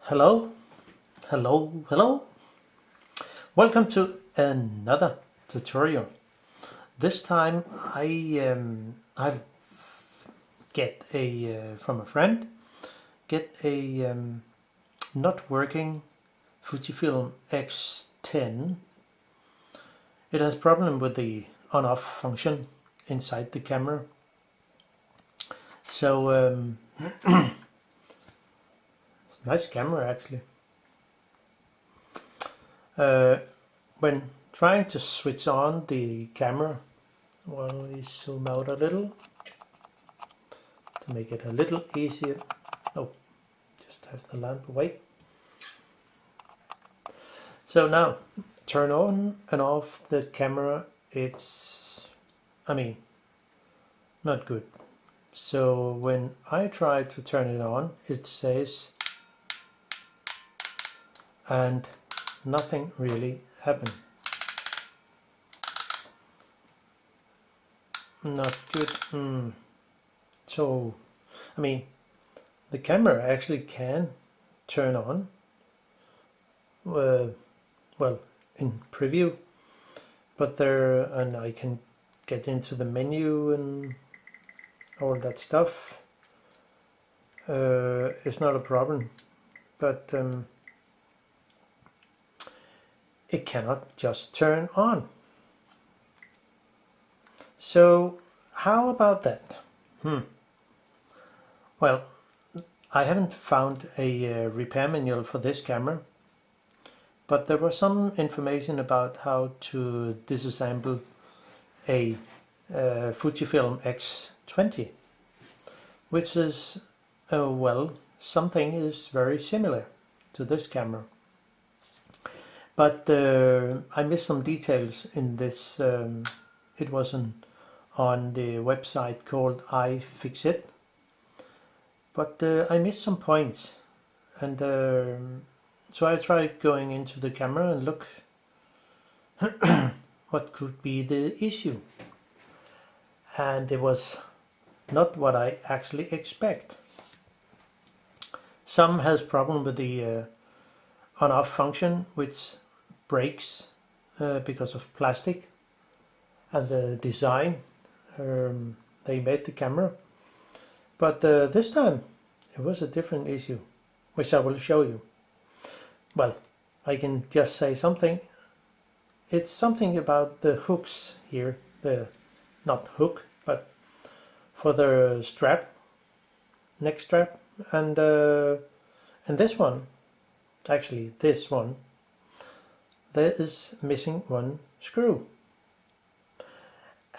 Hello, hello. Welcome to another tutorial. This time I get a from a friend get a not working Fujifilm X10. It has problem with the on-off function inside the camera. So it's a nice camera actually. When trying to switch on the camera, well, we zoom out a little to make it a little easier. Oh, just have the lamp away. So now, turn on and off the camera. It's, not good. So when I try to turn it on, it says, and nothing really happened. Not good. So, the camera actually can turn on. Well, in preview, but and I can get into the menu and all that stuff. It's not a problem, but it cannot just turn on. So how about that? Well, I haven't found a repair manual for this camera, but there was some information about how to disassemble a Fujifilm X10, which is, something is very similar to this camera. But I missed some details in this. It wasn't on the website called iFixit, but I missed some points, and so I tried going into the camera and look what could be the issue, and it was not what I actually expect. Some has problem with the on-off function, which breaks because of plastic and the design they made the camera. But this time it was a different issue, which I will show you. Well, I can just say something. It's something about the hooks here, not hook, but for the strap, neck strap, and this one, actually this one, there is missing one screw,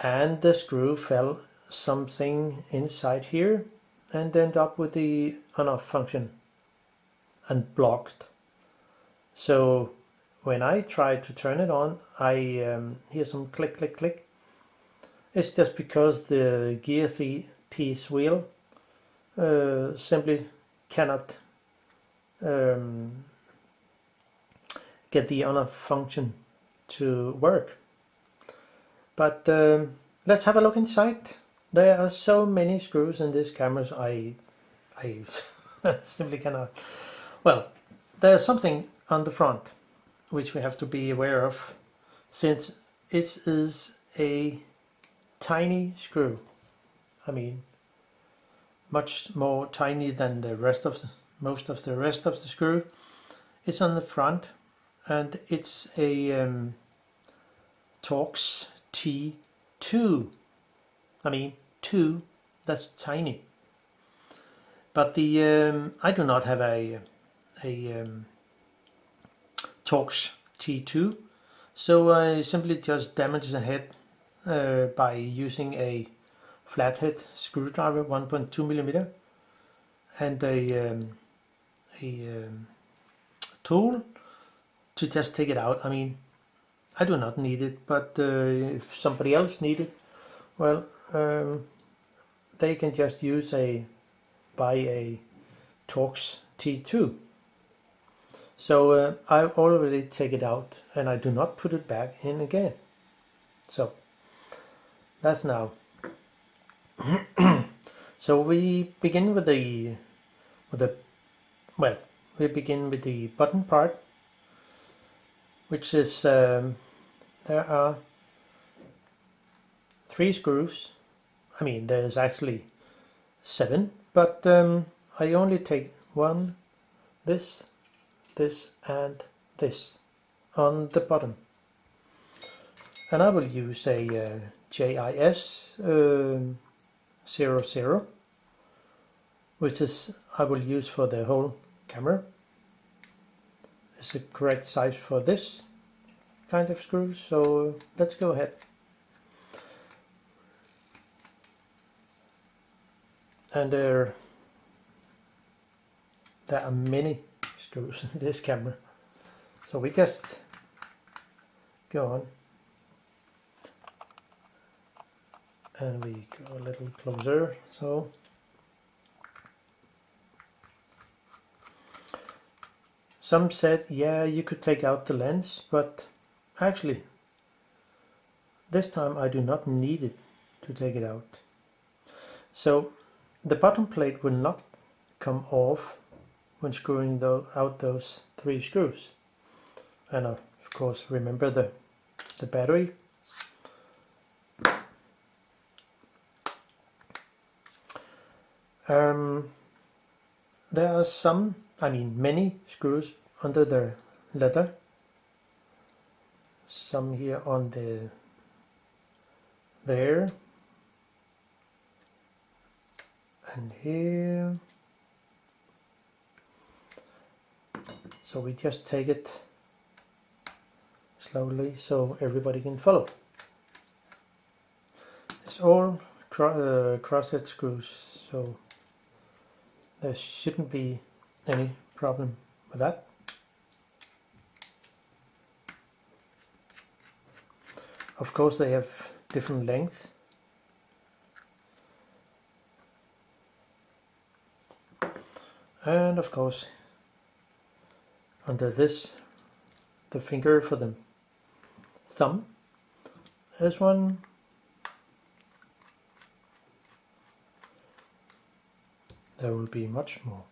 and the screw fell something inside here and ended up with the on-off function and blocked. So when I try to turn it on, I hear some click, click, click. It's just because the gear teeth wheel simply cannot get the on-off function to work. But let's have a look inside. There are so many screws in this camera, I simply cannot. Well, there's something on the front which we have to be aware of, since it is a tiny screw. Much more tiny than the rest of most of the rest of the screw. It's on the front, and it's a Torx T2. 2, that's tiny. But the I do not have a Torx T2, so I simply just damage the head by using a flathead screwdriver, 1.2 millimeter, and a tool to just take it out. I do not need it, but if somebody else need it, well, they can just buy a Torx T2. So I already take it out, and I do not put it back in again. So that's now. So we begin with the we begin with the button part, which is there are 3 screws. I mean, there's actually 7, but I only take one, this, and this on the bottom. And I will use a JIS 00, which is I will use for the whole camera. It's the correct size for this kind of screws, so let's go ahead. And there are many screws in this camera, so we just go on and we go a little closer. So some said, yeah, you could take out the lens, but actually this time I do not need it to take it out. So the bottom plate will not come off when screwing out those 3 screws. And of course remember the battery. There are some, I mean many screws under the leather. Some here on there and here. So we just take it slowly so everybody can follow. It's all crosshead screws, so there shouldn't be any problem with that. Of course they have different lengths. And of course under this, the finger for the thumb, there's one. There will be much more.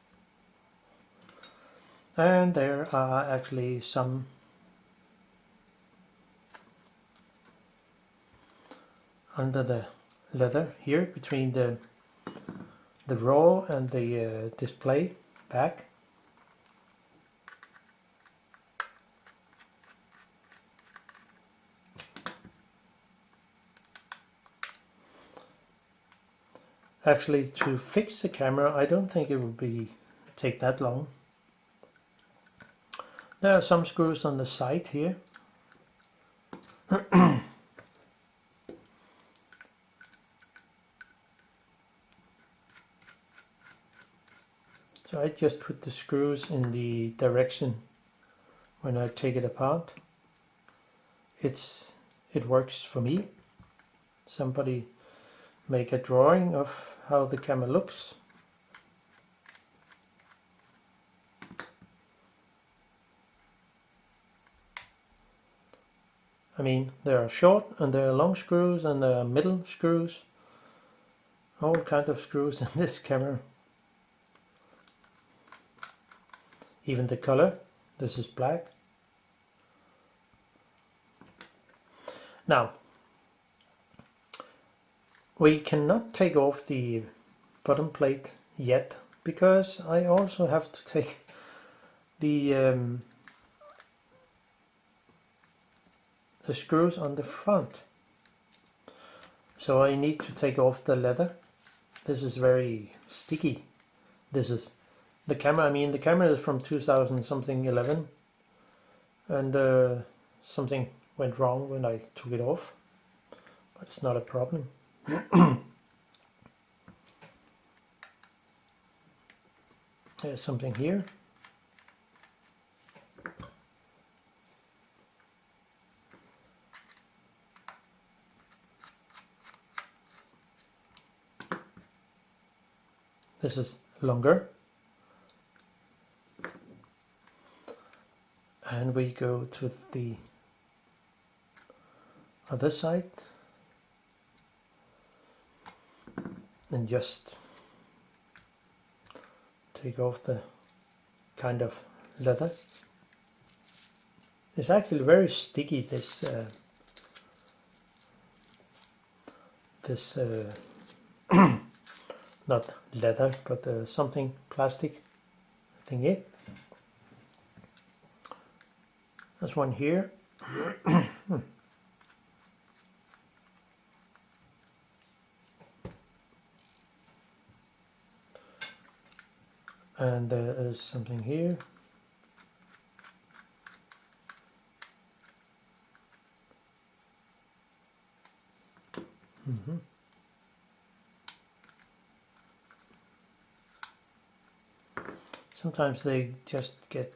And there are actually some under the leather here between the raw and the display back. Actually, to fix the camera, I don't think it will take that long. There are some screws on the side here. So I just put the screws in the direction when I take it apart. It works for me. Somebody make a drawing of how the camera looks. I mean, there are short and there are long screws and there are middle screws. All kinds of screws in this camera. Even the color. This is black. Now, we cannot take off the bottom plate yet because I also have to take the screws on the front. So I need to take off the leather. This is very sticky. This is the camera. I mean, the camera is from 2011, and something went wrong when I took it off, but it's not a problem. There's something here. This is longer. And we go to the other side and just take off the kind of leather. It's actually very sticky, this not leather, but something plastic thingy. There's one here. And there is something here. Sometimes they just get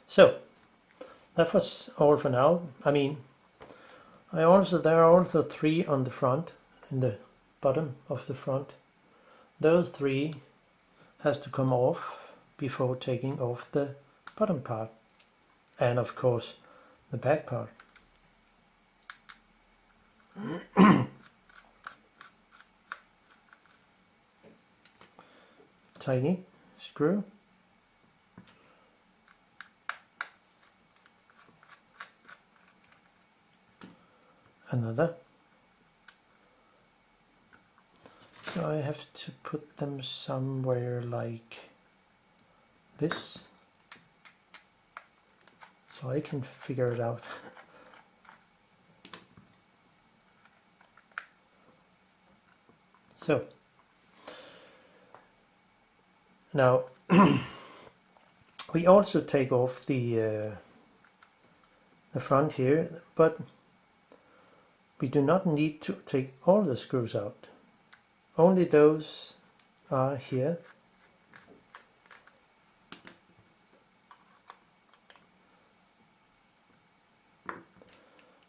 So that was all for now. I mean, there are also 3 on the front, in the bottom of the front. Those 3 has to come off before taking off the bottom part, and of course the back part. Tiny screw. Another. So I have to put them somewhere like this, so I can figure it out. So now we also take off the front here, but we do not need to take all the screws out. Only those are here.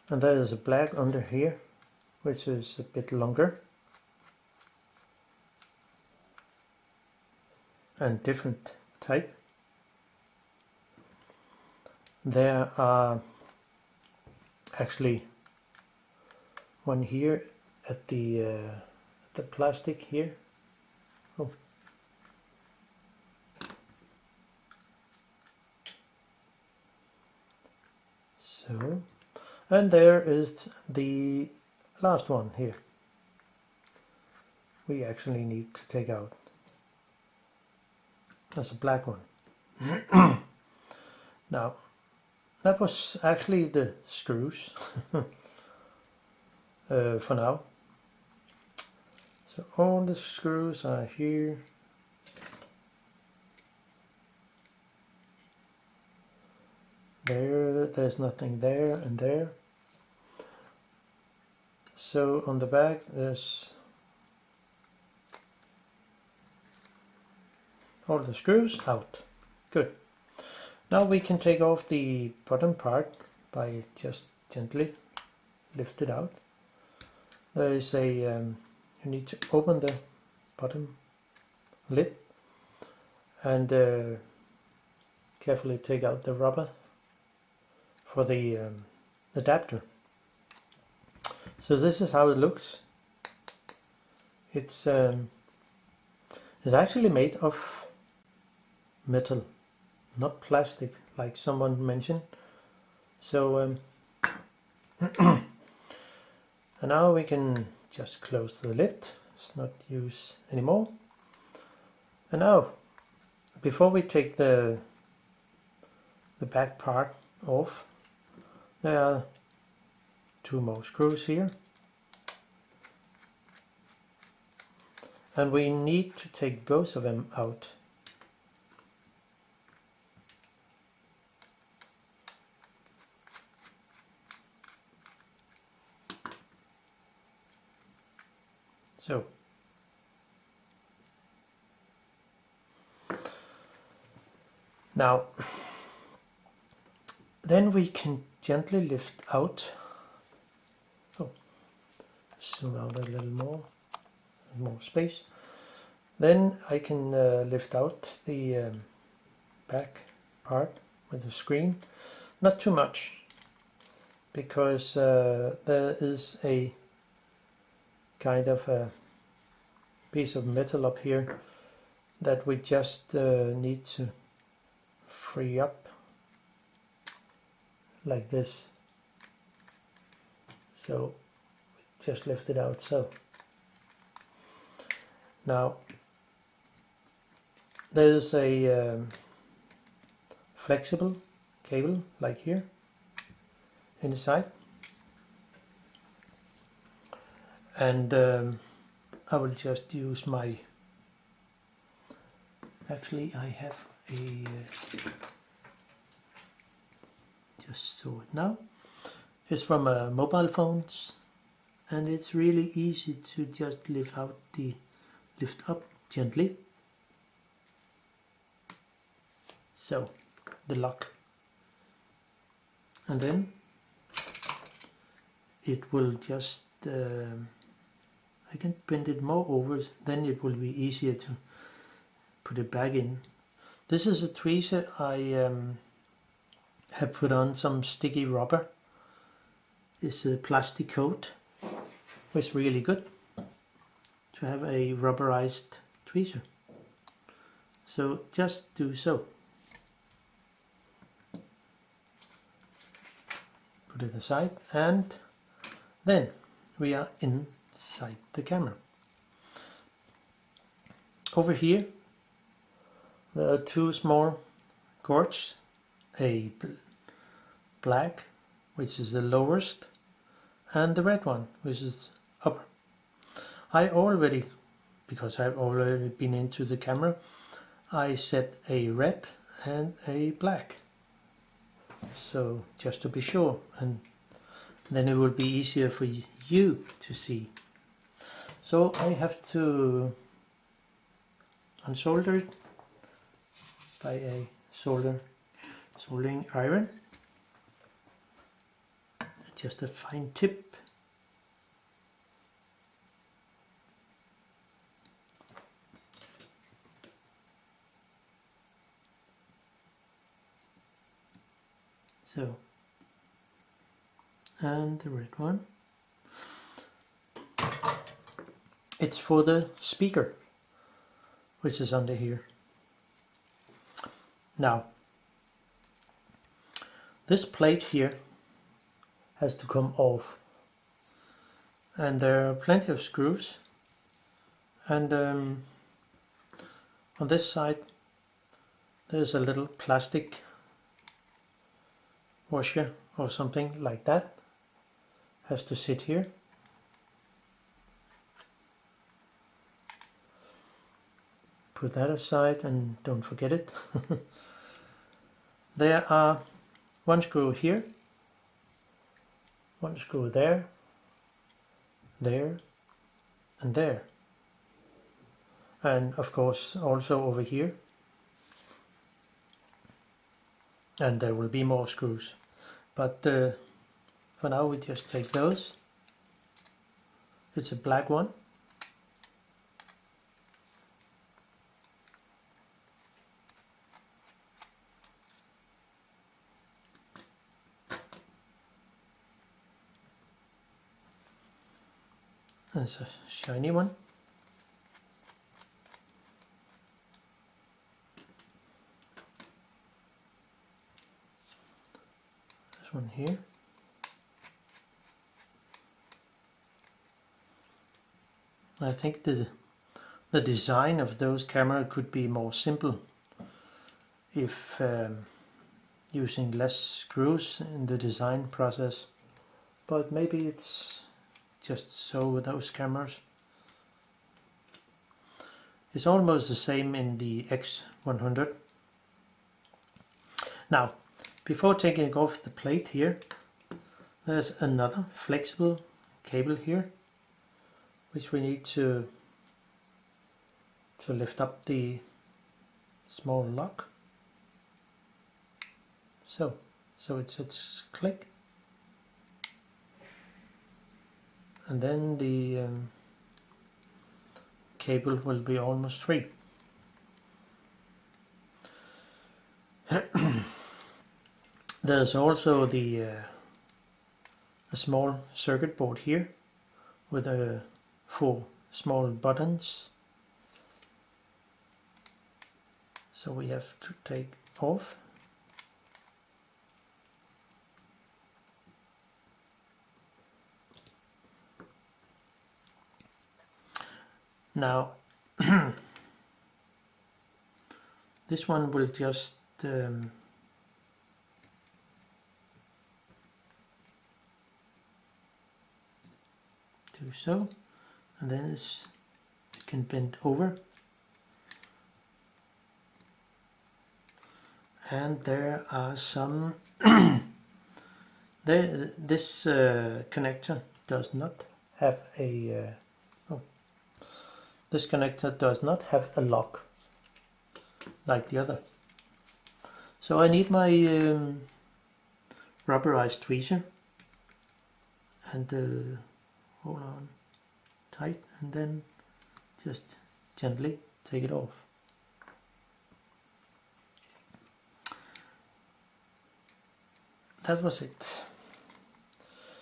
And there is a black under here, which is a bit longer and different type. There are actually one here at the plastic here. Oh. So, and there is the last one here. We actually need to take out. That's a black one. Now, that was actually the screws for now. So all the screws are here. There's nothing there and there. So on the back there's all the screws out. Good. Now we can take off the bottom part by just gently lift it out. There is a you need to open the bottom lid and carefully take out the rubber for the adapter. So this is how it looks. It's actually made of metal, not plastic like someone mentioned. So and now we can just close the lid. It's not used anymore. And now, before we take the back part off, there are 2 more screws here. And we need to take both of them out. So, now, then we can gently lift out. Oh, zoom out a little more space. Then I can lift out the back part with the screen. Not too much. because there is a kind of a piece of metal up here that we just need to free up like this. So just lift it out. So now there's a flexible cable like here inside, and I will just use my, actually I have a just saw it now. It's from mobile phones, and it's really easy to just lift up gently. So the lock, and then it will just I can bend it more over, then it will be easier to put it back in. This is a tweezer. I have put on some sticky rubber. It's a plastic coat. It's really good to have a rubberized tweezer. So just do so. Put it aside, and then we are inside the camera. Over here there are two small cords, a black, which is the lowest, and the red one, which is upper. I already, because I've already been into the camera, I set a red and a black, so just to be sure, and then it will be easier for you to see. So I have to unsolder it by a soldering iron, just a fine tip. So, and the red one, it's for the speaker, which is under here. Now, this plate here has to come off, and there are plenty of screws, and on this side there's a little plastic washer or something like that, has to sit here. Put that aside and don't forget it. There are one screw here, one screw there, there, and there, and of course also over here, and there will be more screws, but for now we just take those. It's a black one, there's a shiny one, this one here, I think the design of those cameras could be more simple if using less screws in the design process, but maybe it's just so with those cameras. It's almost the same in the X100. Now, before taking off the plate here, there's another flexible cable here, which we need to lift up the small lock. So it says click, and then the cable will be almost free. There's also the a small circuit board here with 4 small buttons. So we have to take off. Now this one will just do so, and then it can bend over, and there are some this connector does not have a this connector does not have a lock like the other. So I need my rubberized tweezer and hold on tight and then just gently take it off. That was it.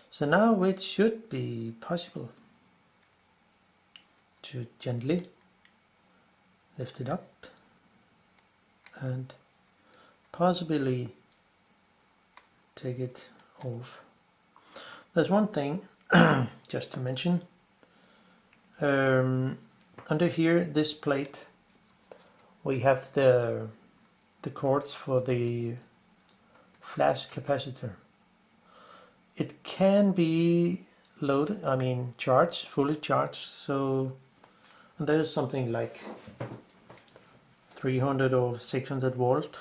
So now it should be possible to gently lift it up and possibly take it off. There's one thing just to mention. Under here, this plate, we have the cords for the flash capacitor. It can be loaded, I mean charged, fully charged, so there's something like 300 or 600 volt,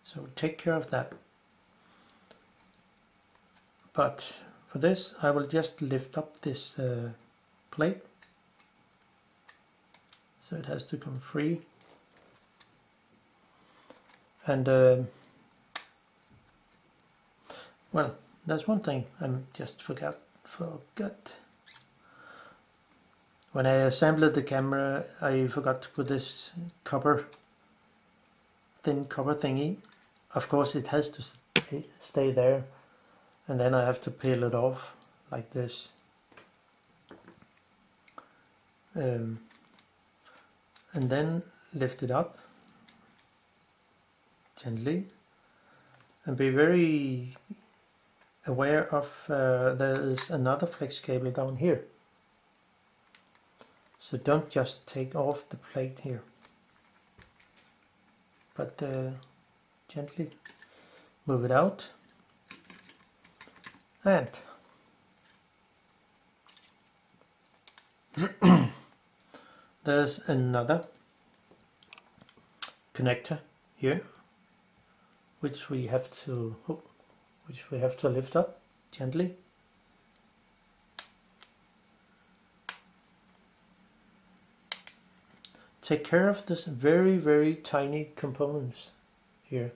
so take care of that. But for this I will just lift up this plate so it has to come free, and well, that's one thing I just forgot. When I assembled the camera, I forgot to put this thin copper thingy. Of course it has to stay there, and then I have to peel it off like this. And then lift it up gently and be very aware of there is another flex cable down here. So don't just take off the plate here, but gently move it out, and there's another connector here which we have to lift up gently. Take care of this very tiny components here.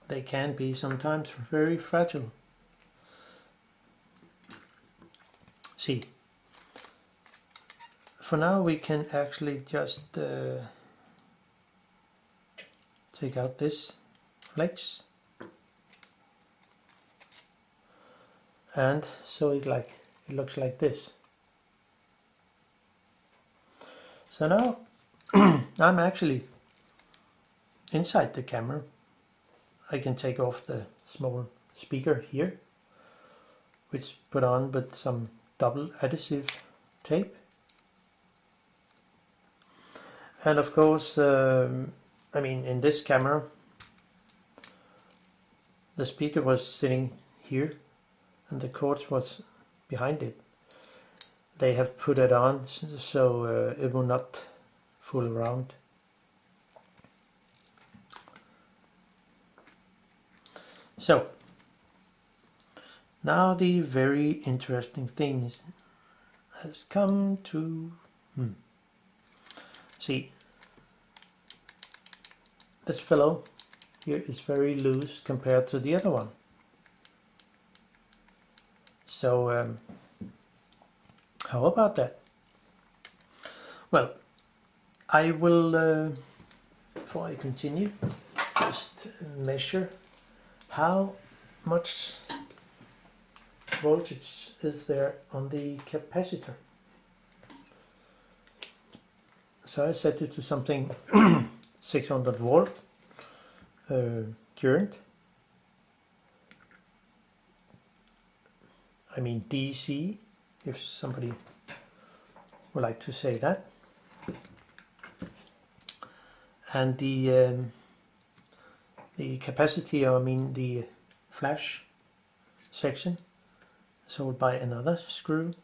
They can be sometimes very fragile. See, for now we can actually just take out this flex, and so it looks like this. So now I'm actually inside the camera. I can take off the small speaker here, which put on with some double adhesive tape. And of course, I mean, in this camera, the speaker was sitting here and the cords was behind it. They have put it on so it will not fool around. So now the very interesting thing has come to see. This fellow here is very loose compared to the other one. So how about that? Well, I will, before I continue, just measure how much voltage is there on the capacitor. So I set it to something 600 volt current. I mean DC, if somebody would like to say that. And the capacity, I mean the flash section, sold by another screw.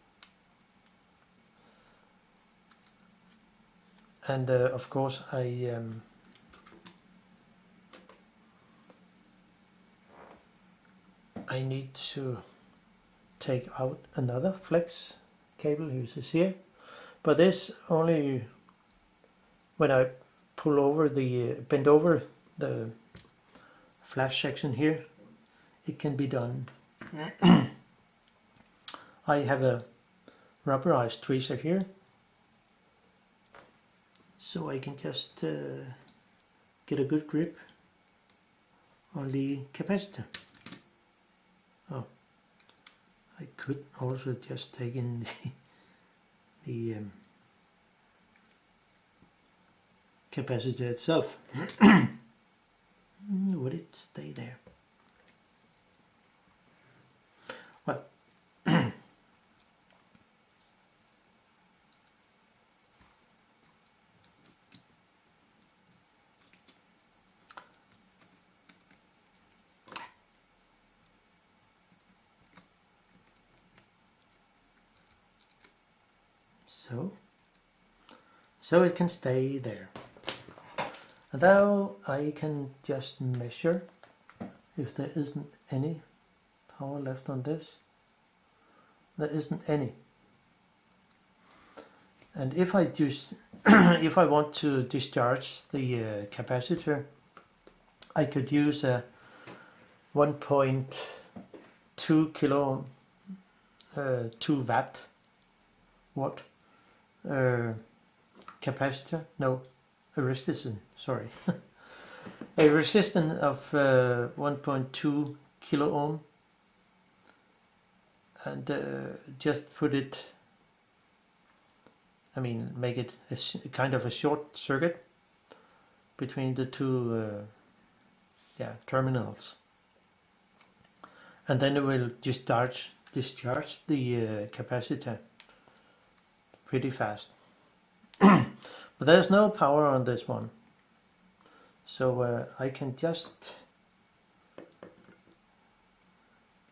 And of course I need to take out another flex cable, which is here, but this only when I pull over the bend over the flash section here, it can be done. I have a rubberized tweezer here, so I can just get a good grip on the capacitor. Oh, I could also just take in the capacitor itself. Would it stay there? Well, so it can stay there. And now I can just measure if there isn't any power left on this. There isn't any. And if I just if I want to discharge the capacitor, I could use a 1.2 kilo 2 watt capacitor, no, a resistance, sorry, a resistance of 1.2 kilo ohm, and just put it, I mean, make it a kind of a short circuit between the two terminals, and then it will discharge the capacitor pretty fast. But there's no power on this one, so I can just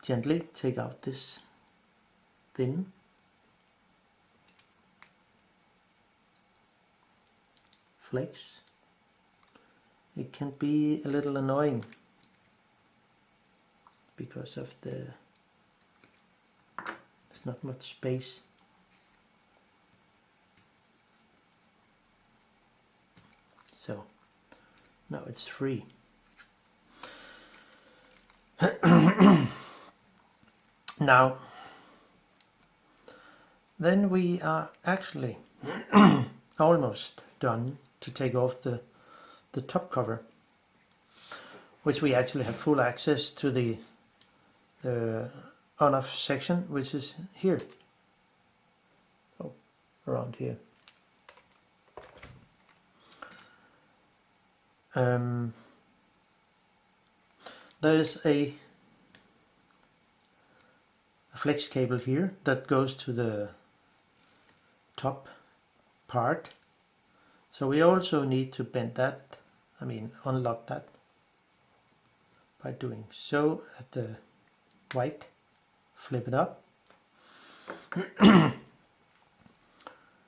gently take out this thin flex. It can be a little annoying because of there's not much space. So now it's free. Now, then we are actually almost done to take off the top cover, which we actually have full access to the on-off section, which is here, around here. There's a flex cable here that goes to the top part, so we also need to bend that, I mean unlock that, by doing so at the white, flip it up,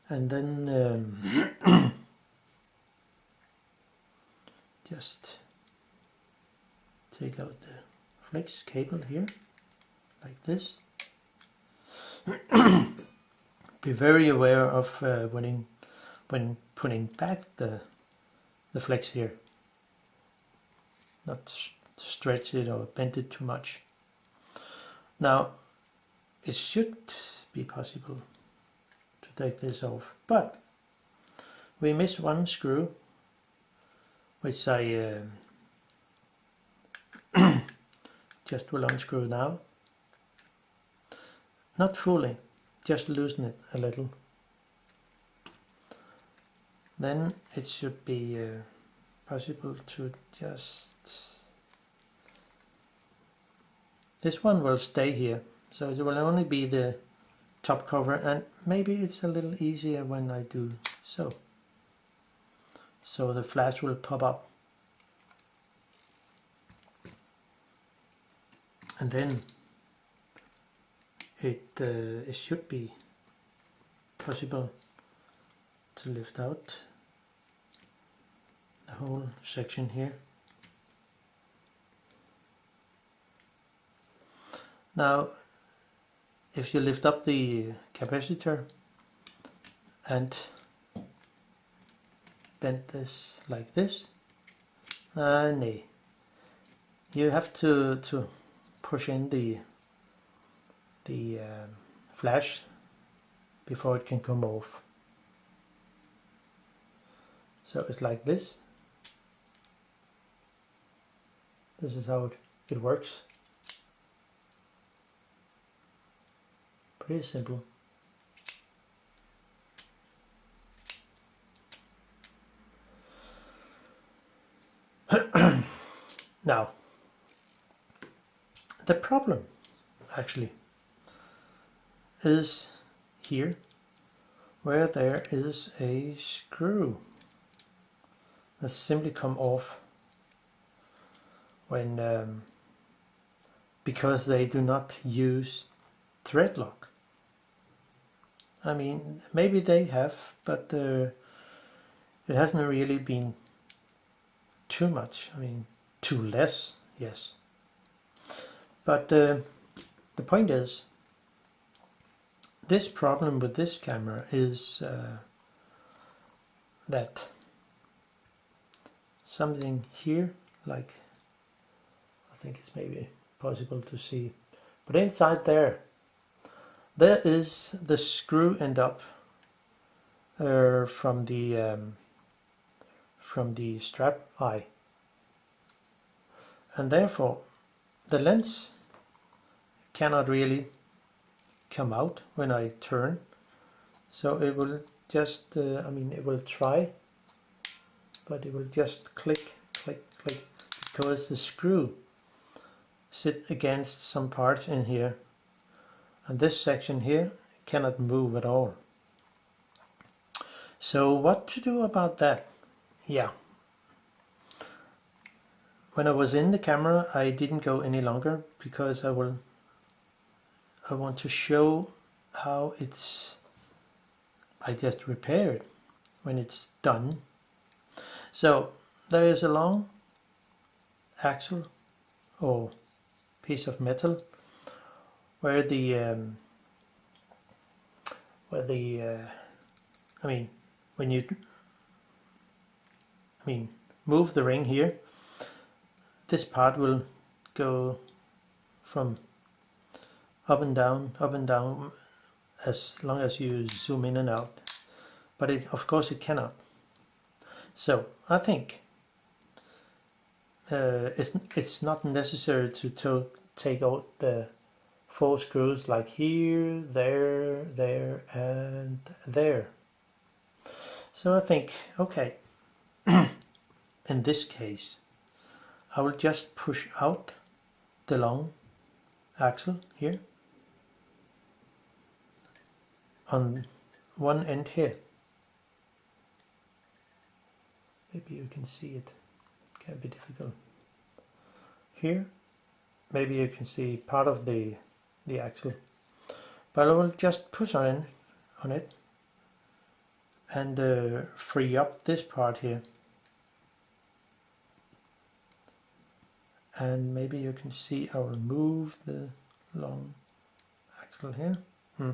and then just take out the flex cable here, like this. Be very aware of when putting back the flex here, not stretch it or bend it too much. Now it should be possible to take this off, but we missed one screw, which I just will unscrew now. Not fully, just loosen it a little. Then it should be possible to just... This one will stay here, so it will only be the top cover, and maybe it's a little easier when I do so. So the flash will pop up. And then it should be possible to lift out the whole section here. Now, if you lift up the capacitor and bend this like this, no, you have to push in the flash before it can come off. So it's like this. This is how it works. Pretty simple. Now, the problem actually is here, where there is a screw that simply come off when because they do not use thread lock. I mean, maybe they have, but it hasn't really been too much. I mean, too less, yes. But the point is, this problem with this camera is that something here, like, I think it's maybe possible to see, but inside there is the screw end up from the strap eye, and therefore the lens cannot really come out when I turn, so it will just I mean, it will try, but it will just click click click, because the screw sit against some parts in here, and this section here cannot move at all. So what to do about that? Yeah, when I was in the camera I didn't go any longer, because I want to show how I just repair it when it's done. So there is a long axle or piece of metal where I mean, when you move the ring here, this part will go from up and down as long as you zoom in and out, but of course it cannot. So I think it's not necessary to take out the 4 screws like here, there, there and there. So I think, okay, in this case I will just push out the long axle here on one end here. Maybe you can see it. It can be difficult. Here, maybe you can see part of the axle, but I will just push on it and free up this part here. And maybe you can see I will move the long axle here. I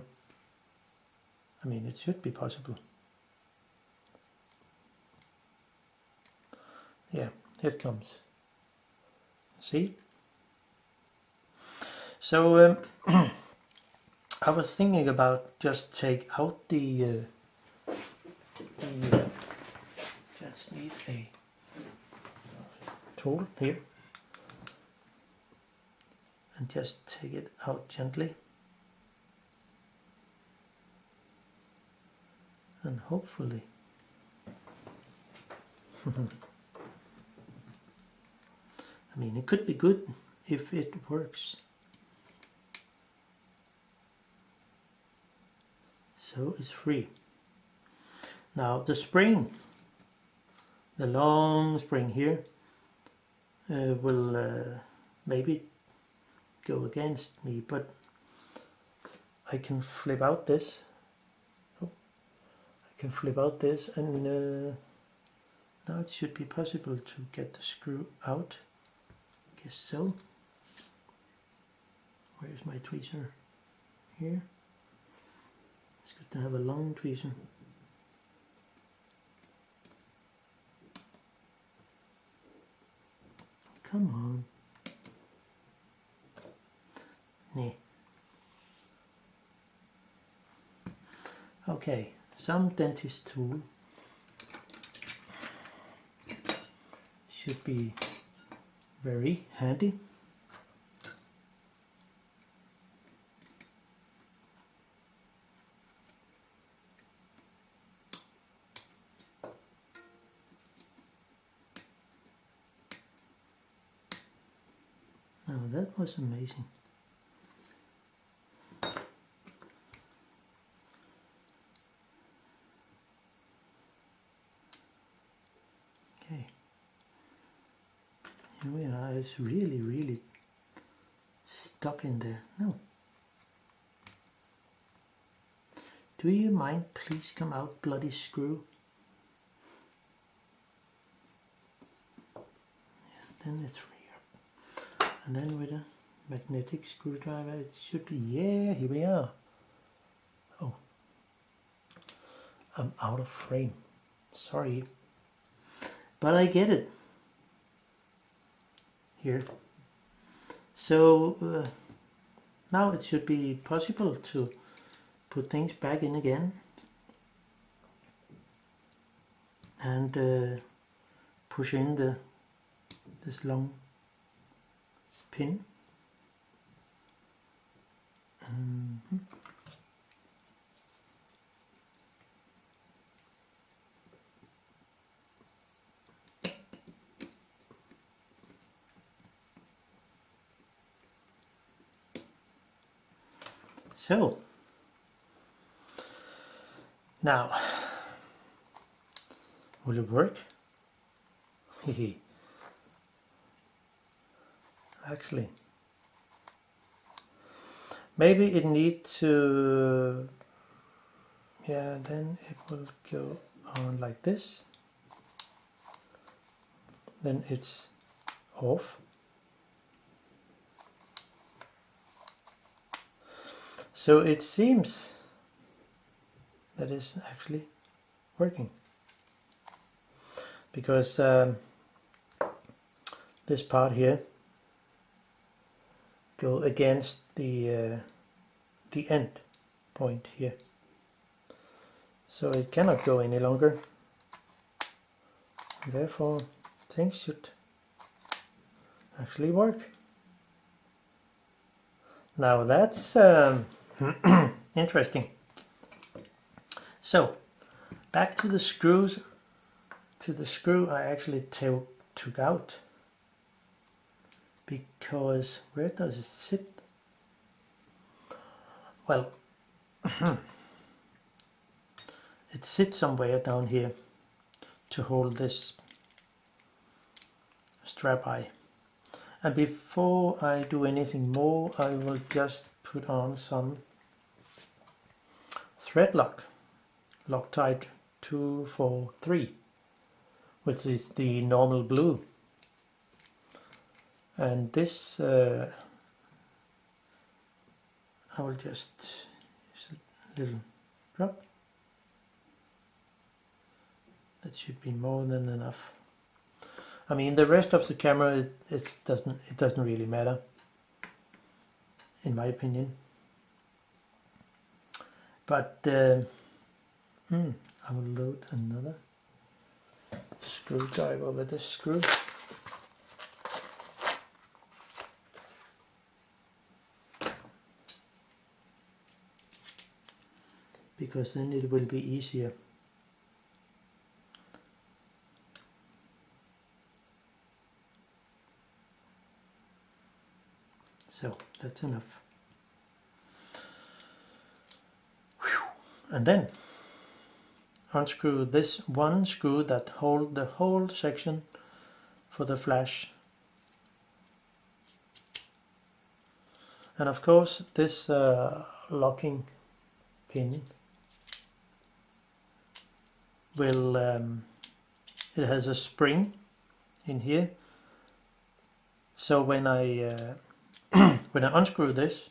mean, it should be possible. Yeah, here it comes. See? So I was thinking about just take out the just need a tool here. and just take it out gently, and hopefully I mean, it could be good if it works. So it's free. Now the spring, the long spring here, will maybe go against me, but I can flip out this. Oh, I can flip out this, and now it should be possible to get the screw out. I guess so. Where's my tweezer? Here. It's good to have a long tweezer. Come on. Nee. Okay, some dentist tool should be very handy. Now that was amazing. Okay. Here we are. It's really stuck in there. No. Do you mind? Please come out, bloody screw. Yeah, then it's free. And then with a magnetic screwdriver, it should be, yeah, here we are. Oh, I'm out of frame. Sorry. But I get it. Here. So now it should be possible to put things back in again. And push in this long pin. So now, will it work? Actually, maybe it needs to, yeah, then it will go on like this. Then it's off. So it seems that it's actually working, because this part here go against the end point here, so it cannot go any longer. Therefore, things should actually work. Now that's interesting. So back to the screws. To the screw I actually took out, because where does it sit? Well, it sits somewhere down here to hold this strap eye. And before I do anything more, I will just put on some thread lock, Loctite 243, which is the normal blue. And this I will just use a little drop. That should be more than enough. I mean, the rest of the camera, it doesn't really matter, in my opinion. But I will load another screwdriver with this screw. because then it will be easier. So that's enough. Whew. And then unscrew this one screw that holds the whole section for the flash. And of course this locking pin will, it has a spring in here, so when I when I unscrew this,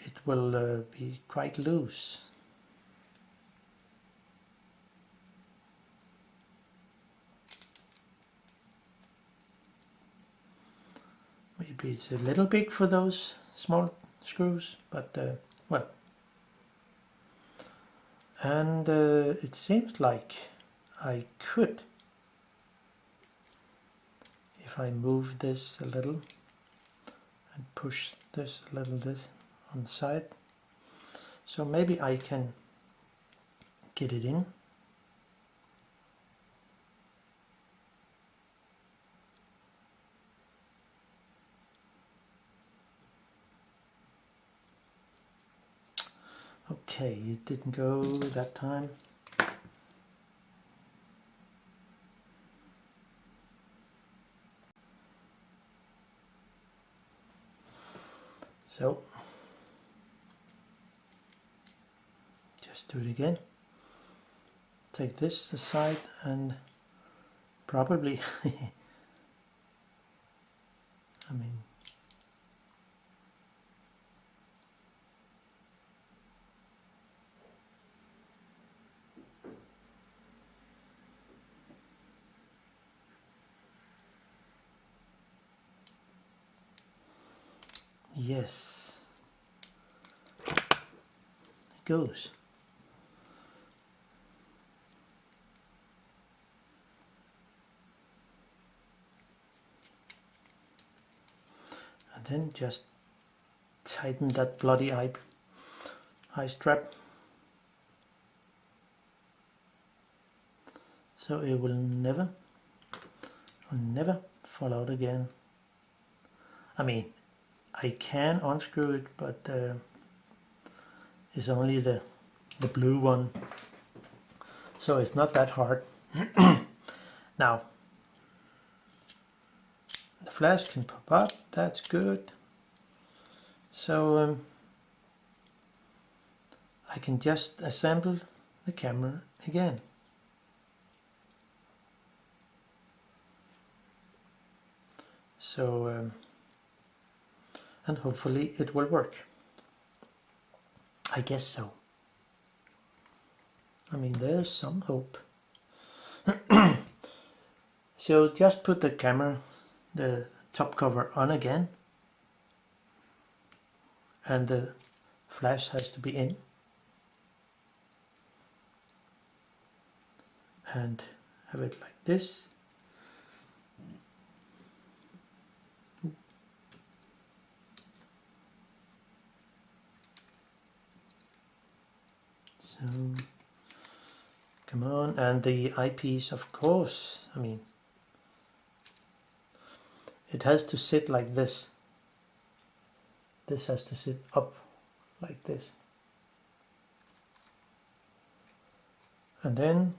it will be quite loose. Maybe it's a little big for those small screws, but well. And it seems like I could, if I move this a little and push this a little, this on the side, so maybe I can get it in. Okay, it didn't go that time. So, just do it again. Take this aside and probably, I mean, yes, it goes. And then just tighten that bloody eye strap, so it will never fall out again. I mean, I can unscrew it, but it's only the blue one, so it's not that hard. Now, the flash can pop up, that's good. So I can just assemble the camera again. So and hopefully it will work. I guess so. I mean, there's some hope. So just put the camera, the top cover on again, and the flash has to be in, and have it like this. So, come on, and the eyepiece, of course, I mean, it has to sit like this. This has to sit up like this. And then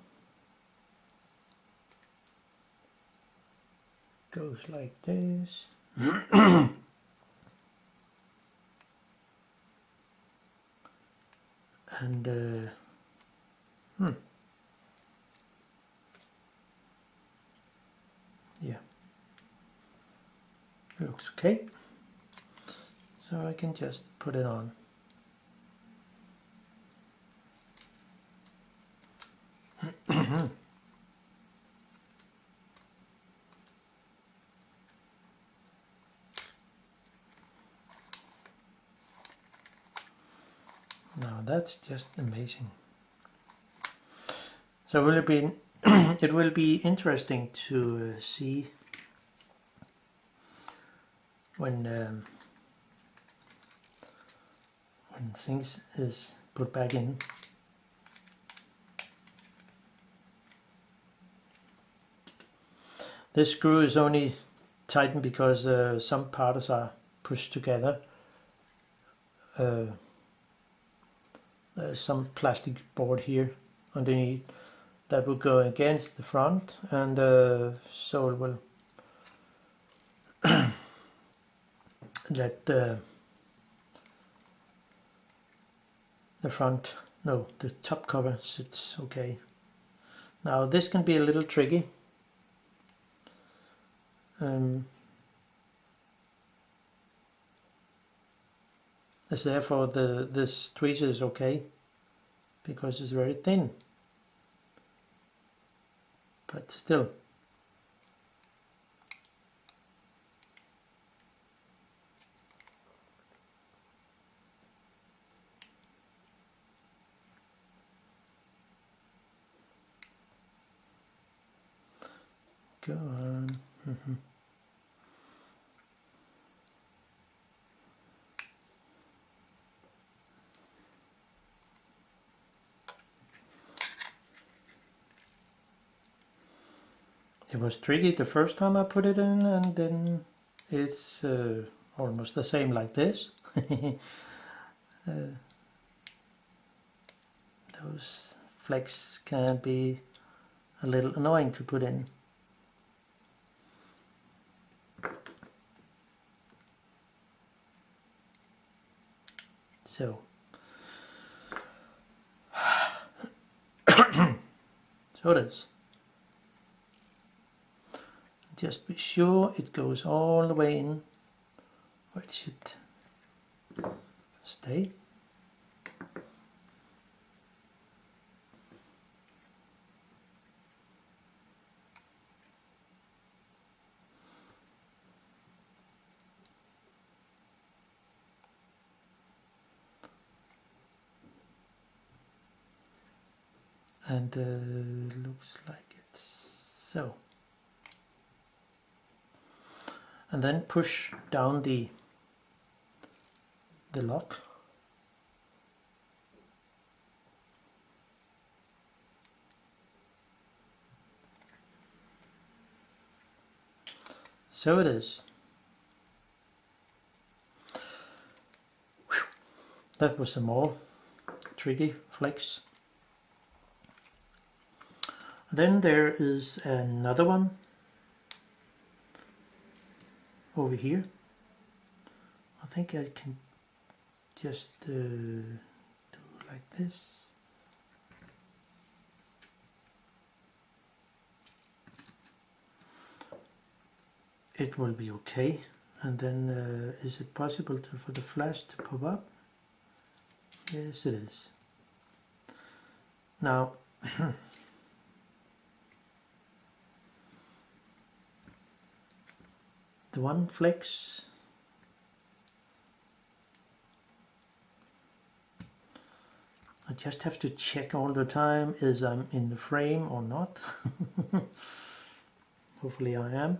goes like this. And yeah, looks okay. So I can just put it on. Now that's just amazing. So will it be it will be interesting to see when things is put back in. This screw is only tightened because some parts are pushed together. There's some plastic board here underneath that will go against the front, and so it will let the top cover sits okay. Now this can be a little tricky. As therefore this tweezer is okay because it's very thin, but still. Go on. It was tricky the first time I put it in, and then it's almost the same like this. Those flex can be a little annoying to put in. So, so it is. Just be sure it goes all the way in where it should stay. And looks like it's so. And then push down the lock. So it is. Whew. That was some more tricky flex. Then there is another one over here. I think I can just do like this. It will be okay. And then is it possible for the flash to pop up? Yes, it is. Now the one flex I just have to check all the time is I'm in the frame or not. Hopefully I am.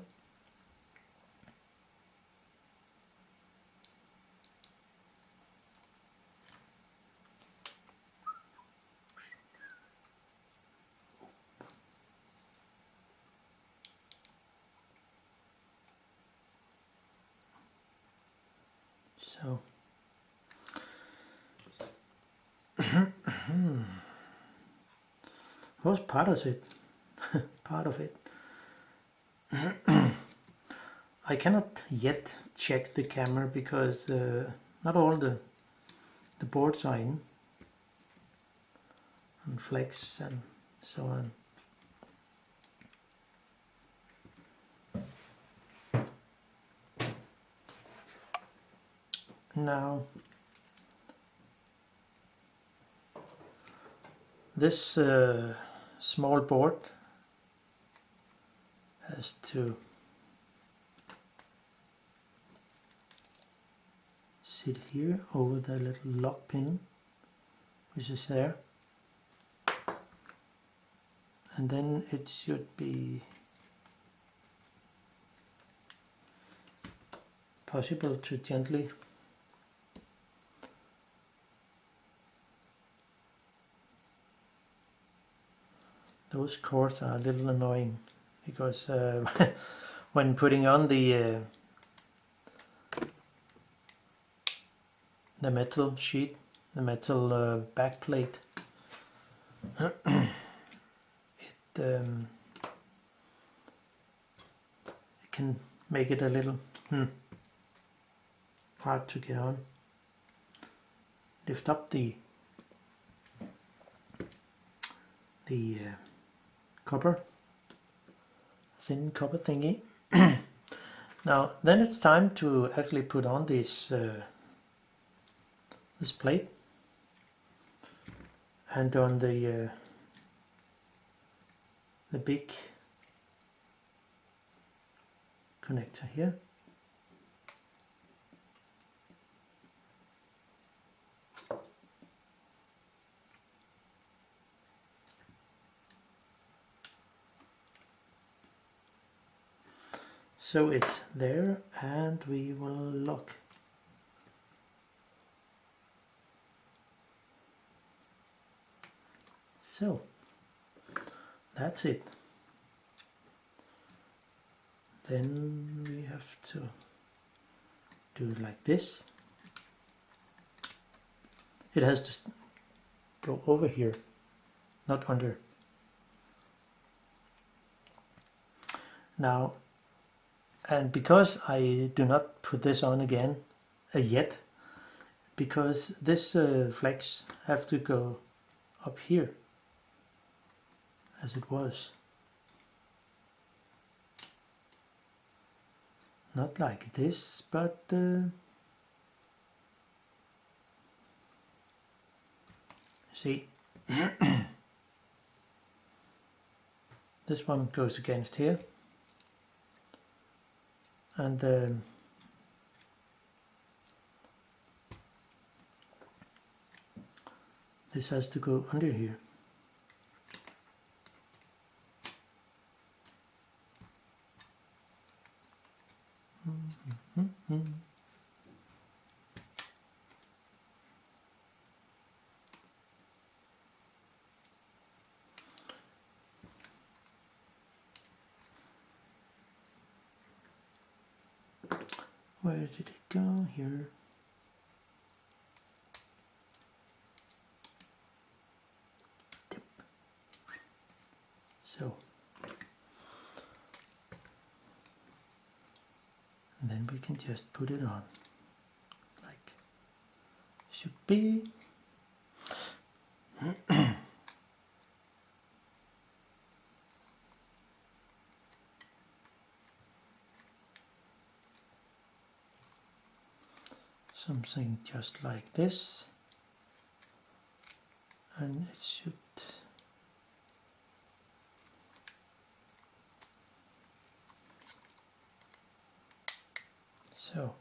So was part of it. Part of it. I cannot yet check the camera because not all the boards are in, and flex and so on. Now this small board has to sit here over the little lock pin which is there, and then it should be possible to gently those cords are a little annoying because when putting on the metal sheet, the metal back plate, it can make it a little hard to get on. Lift up the copper, thin copper thingy. Now then it's time to actually put on this this plate, and on the big connector here. So it's there, and we will lock. So that's it. Then we have to do it like this. It has to go over here, not under. Now, and because I do not put this on again yet, because this flex have to go up here as it was, not like this, but see, this one goes against here, and this has to go under here. Where did it go? Here. Dip. So, and then we can just put it on like should be. Something just like this, and it should so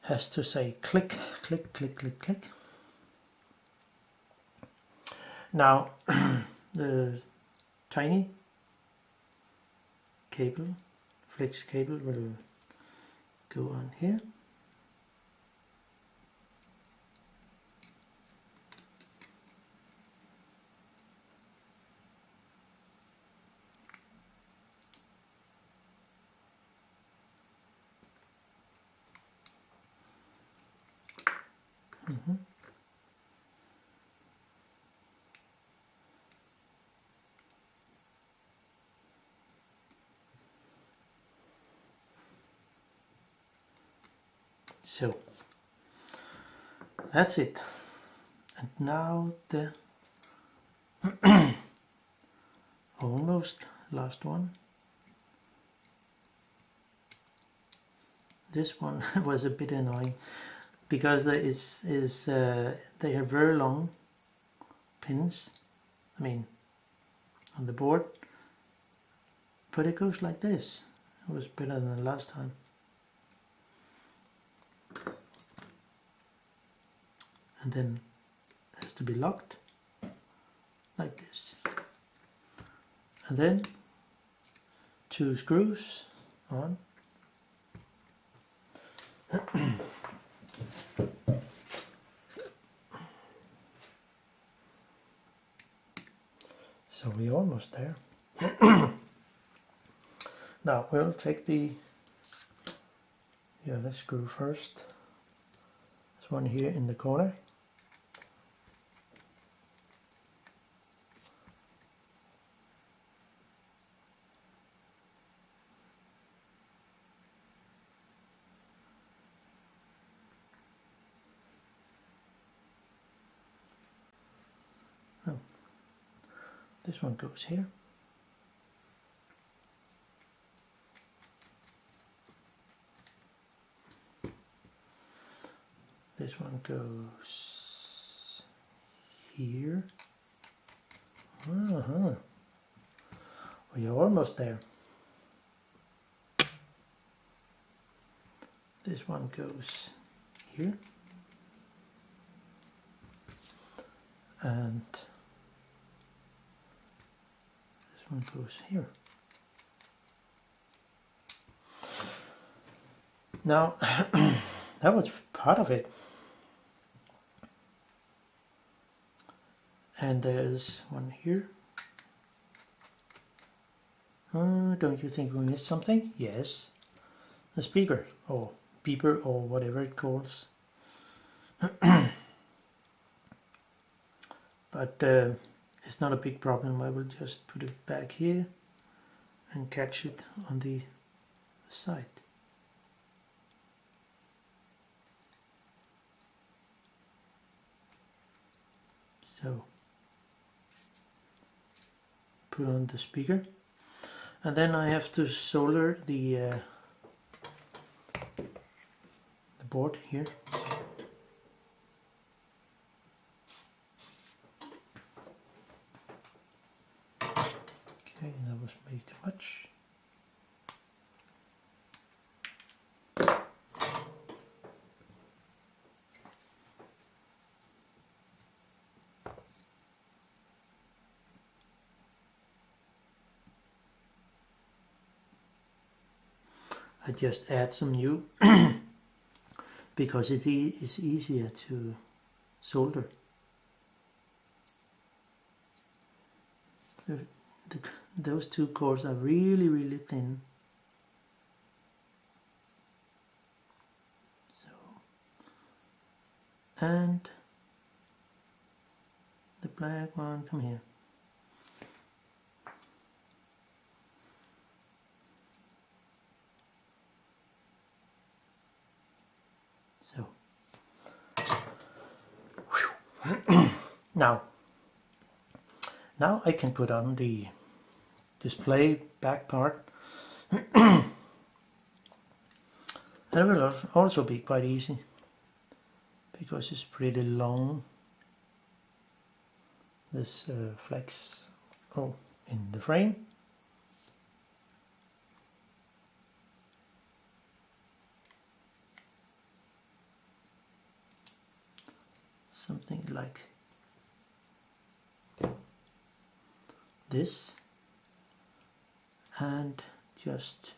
has to say click, click, click, click, click. Now the tiny cable, flex cable, will go on here. So that's it. And now the almost last one. This one was a bit annoying because there is they have very long pins, I mean on the board, but it goes like this. It was better than last time. And then it has to be locked like this, and then 2 screws on. So we're almost there. Now we'll take the other screw first. There's one here in the corner. Oh, this one goes here. This one goes here. Well, you're almost there. This one goes here. And this one goes here. Now, that was part of it. And there's one here. Don't you think we missed something? Yes. The speaker, or beeper, or whatever it calls. But it's not a big problem. I will just put it back here and catch it on the side. So put on the speaker, and then I have to solder the board here. Okay, that was maybe too much. I just add some new because it is easier to solder. Those two cores are really thin. So, and the black one, come here. So, now I can put on the display back part. That will also be quite easy because it's pretty long, this flex in the frame. Something like this, and just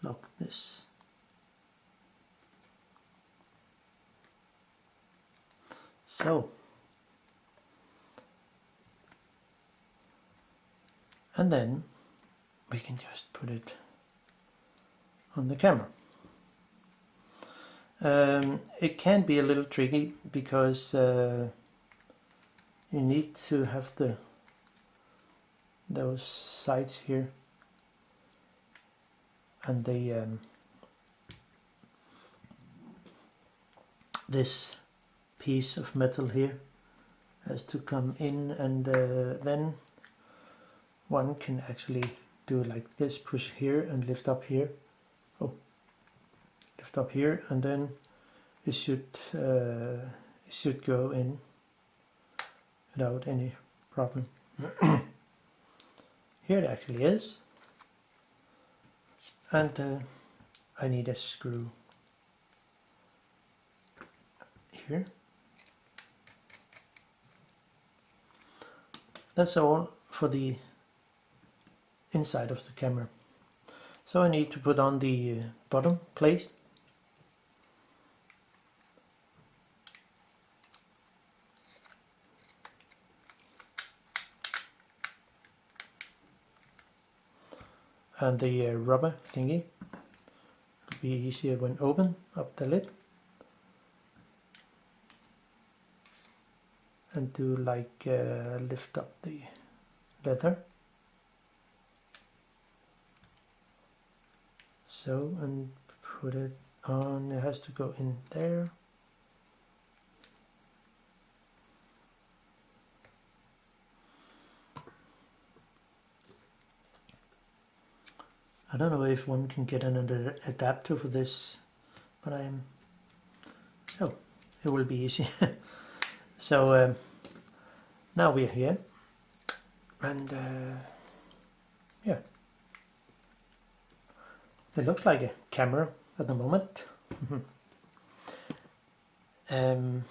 lock this. So, and then we can just put it on the camera. It can be a little tricky because you need to have those sides here, and this piece of metal here has to come in, and then one can actually do it like this, push here and lift up here. Lift up here, and then it should go in without any problem. Here it actually is, and I need a screw here. That's all for the inside of the camera. So I need to put on the bottom plate. and the rubber thingy. It'll be easier when open up the lid. And do like lift up the leather. So, and put it on, it has to go in there. I don't know if one can get an adapter for this, but so it will be easy. So now we're here, and yeah, it looks like a camera at the moment. Now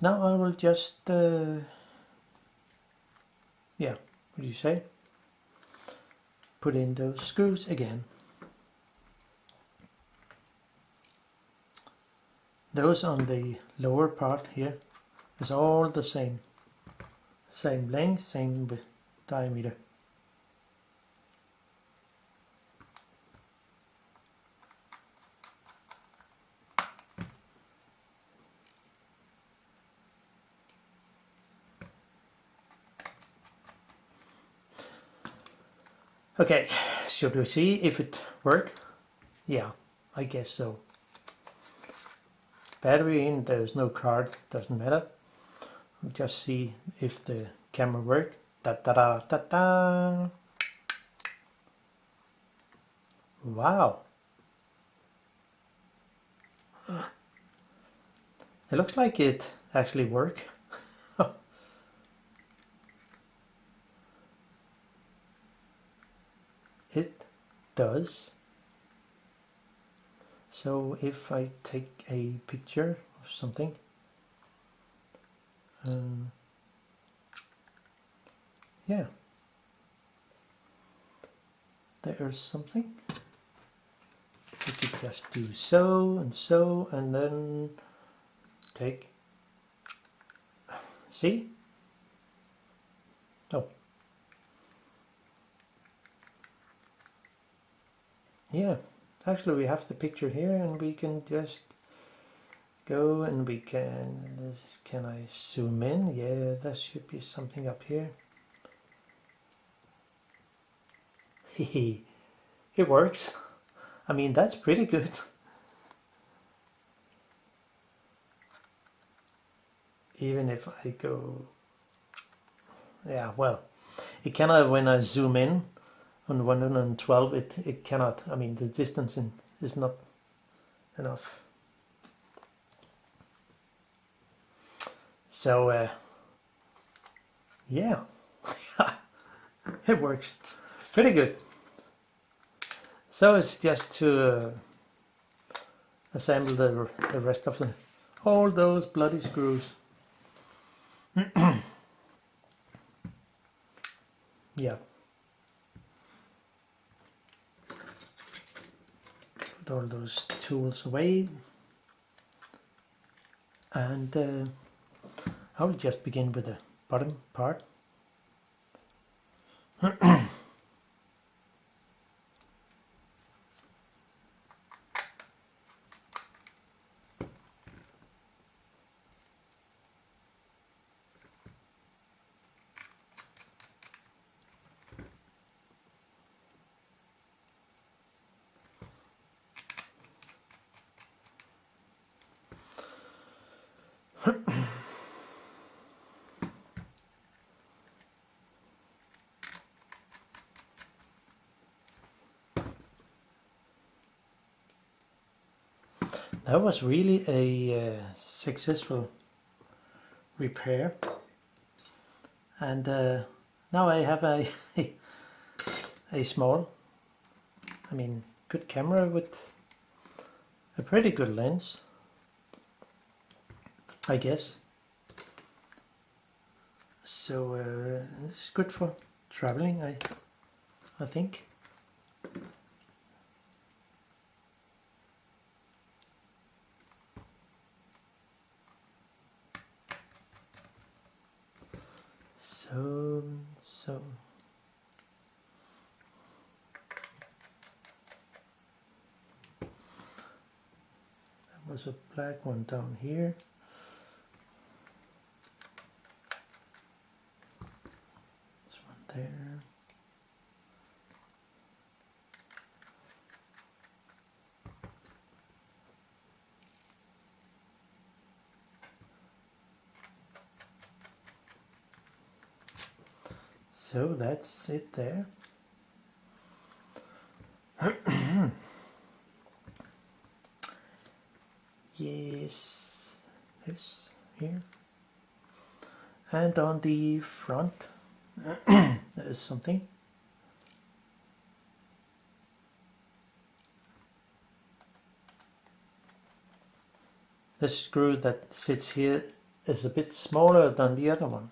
I will just yeah, what do you say? Put in those screws again. Those on the lower part here is all the same length, same diameter. Okay, should we see if it works? Yeah, I guess so. Battery in, there's no card, doesn't matter. We'll just see if the camera works. Da da da da da. Wow. It looks like it actually works. It does. So if I take a picture of something, yeah, there's something. You could just do so, and then take, see? Oh. Yeah, actually we have the picture here, and we can just go and we can, can I zoom in? Yeah, there should be something up here. Hehe, it works. I mean, that's pretty good. Even if I go, yeah, well, it cannot, when I zoom in on 112, it cannot, I mean, the distance is not enough. So, yeah, it works pretty good. So it's just to assemble the rest of all those bloody screws. Yeah. Put all those tools away. And I will just begin with the bottom part. That was really a successful repair, and now I have a small, I mean, good camera with a pretty good lens, I guess. So this is good for traveling, I think. So was a black one down here. This one there. So that's it there. Yes, this here. And on the front there's something. The screw that sits here is a bit smaller than the other one.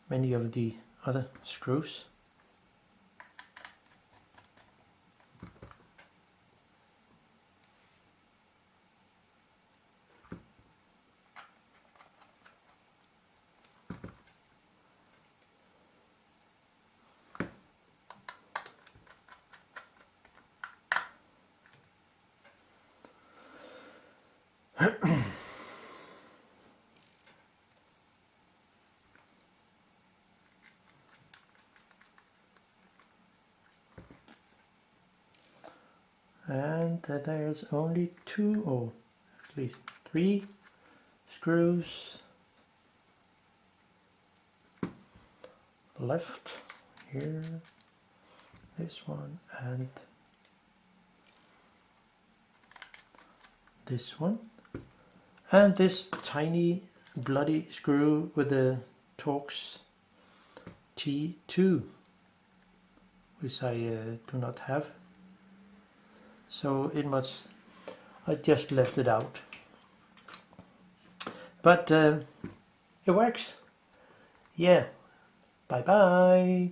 Many of the other screws. And there's only two, or at least three screws left here. This one and this one. And this tiny bloody screw with the Torx T2, which I do not have. So I just left it out. But it works. Yeah. Bye bye.